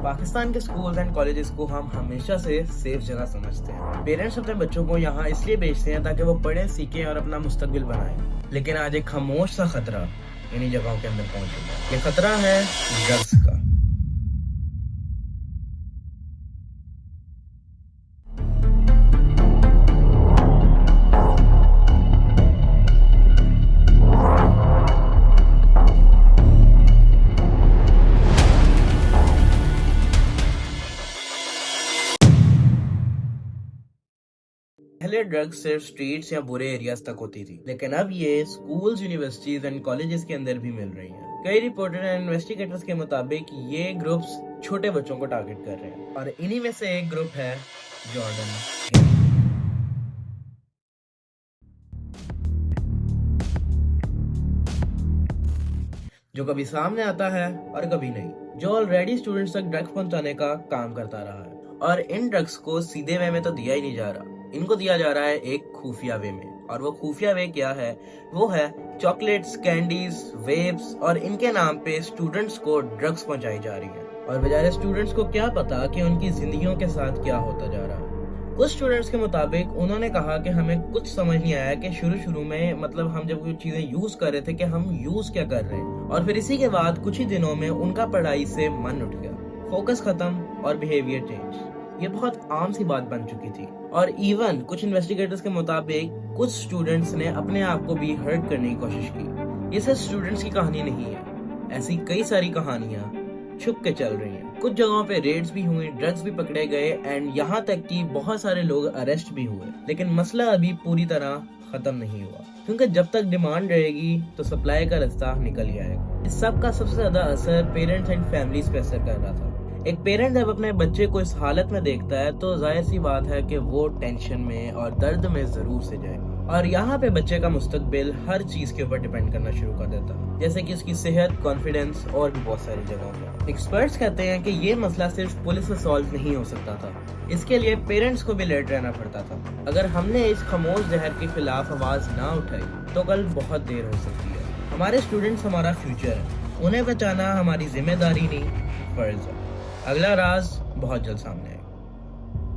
पाकिस्तान के schools and colleges को हम हमेशा से सेफ जगह समझते हैं। पेरेंट्स अपने बच्चों को यहाँ इसलिए भेजते हैं ताकि वो पढ़ें, सीखें और अपना मुस्तकबिल बनाएं। लेकिन आज एक खामोश सा खतरा इन्हीं जगहों के अंदर पहुंच चुका है। ये खतरा है ड्रग्स का। पहले ड्रग्स सिर्फ स्ट्रीट्स या बुरे एरियाज तक होती थी, लेकिन अब ये स्कूल्स, यूनिवर्सिटीज एंड कॉलेजेस के अंदर भी मिल रही हैं। कई रिपोर्टर एंड इन्वेस्टिगेटर्स के मुताबिक ये ग्रुप्स छोटे बच्चों को टारगेट कर रहे हैं और इन्हीं में से एक ग्रुप है जॉर्डन, जो कभी सामने आता है और कभी नहीं, जो ऑलरेडी स्टूडेंट्स तक ड्रग्स पहुंचाने का काम करता रहा है। और इन ड्रग्स को सीधे वे में तो दिया ही नहीं जा रहा, इनको दिया जा रहा है एक खुफिया वे में। और वो खुफिया वे क्या है? वो है चॉकलेट्स, कैंडीज, वेप्स, और इनके नाम पे स्टूडेंट्स को ड्रग्स पहुंचाई जा रही है। और बेचारे स्टूडेंट्स को क्या पता कि उनकी जिंदगियों के साथ क्या होता जा रहा है। कुछ स्टूडेंट्स के मुताबिक उन्होंने कहा कि हमें कुछ समझ नहीं आया कि शुरू में मतलब हम जब कुछ चीजें यूज कर रहे थे कि हम यूज क्या कर रहे हैं। और फिर इसी के बाद कुछ ही दिनों में उनका पढ़ाई से मन उठ गया, फोकस खत्म और बिहेवियर चेंज। ये बहुत आम सी बात बन चुकी थी। और इवन कुछ इन्वेस्टिगेटर्स के मुताबिक कुछ स्टूडेंट्स ने अपने आप को भी हर्ट करने की कोशिश की। ये सिर्फ स्टूडेंट्स की कहानी नहीं है, ऐसी कई सारी कहानियां छुप के चल रही हैं। कुछ जगहों पे रेड्स भी हुई, ड्रग्स भी पकड़े गए एंड यहाँ तक कि बहुत सारे लोग अरेस्ट भी हुए। लेकिन मसला अभी पूरी तरह खत्म नहीं हुआ, क्योंकि जब तक डिमांड रहेगी तो सप्लाई का रास्ता निकल ही आएगा। इस सब का सबसे ज्यादा असर पेरेंट्स एंड फैमिलीज पे असर कर रहा था। एक पेरेंट जब अपने बच्चे को इस हालत में देखता है तो जाहिर सी बात है कि वो टेंशन में और दर्द में जरूर से जाएगा। और यहाँ पे बच्चे का मुस्तकबिल हर चीज के ऊपर डिपेंड करना शुरू कर देता है, जैसे कि उसकी सेहत, कॉन्फिडेंस और भी बहुत सारी जगहों पर। एक्सपर्ट्स कहते हैं कि ये मसला सिर्फ पुलिस से सॉल्व नहीं हो सकता था, इसके लिए पेरेंट्स को भी अलर्ट रहना पड़ता था। अगर हमने इस खामोश जहर के खिलाफ आवाज ना उठाई तो कल बहुत देर हो सकती है। हमारे स्टूडेंट्स हमारा फ्यूचर है, उन्हें बचाना हमारी जिम्मेदारी नहीं, फर्ज है। अगला राज बहुत जल्द सामने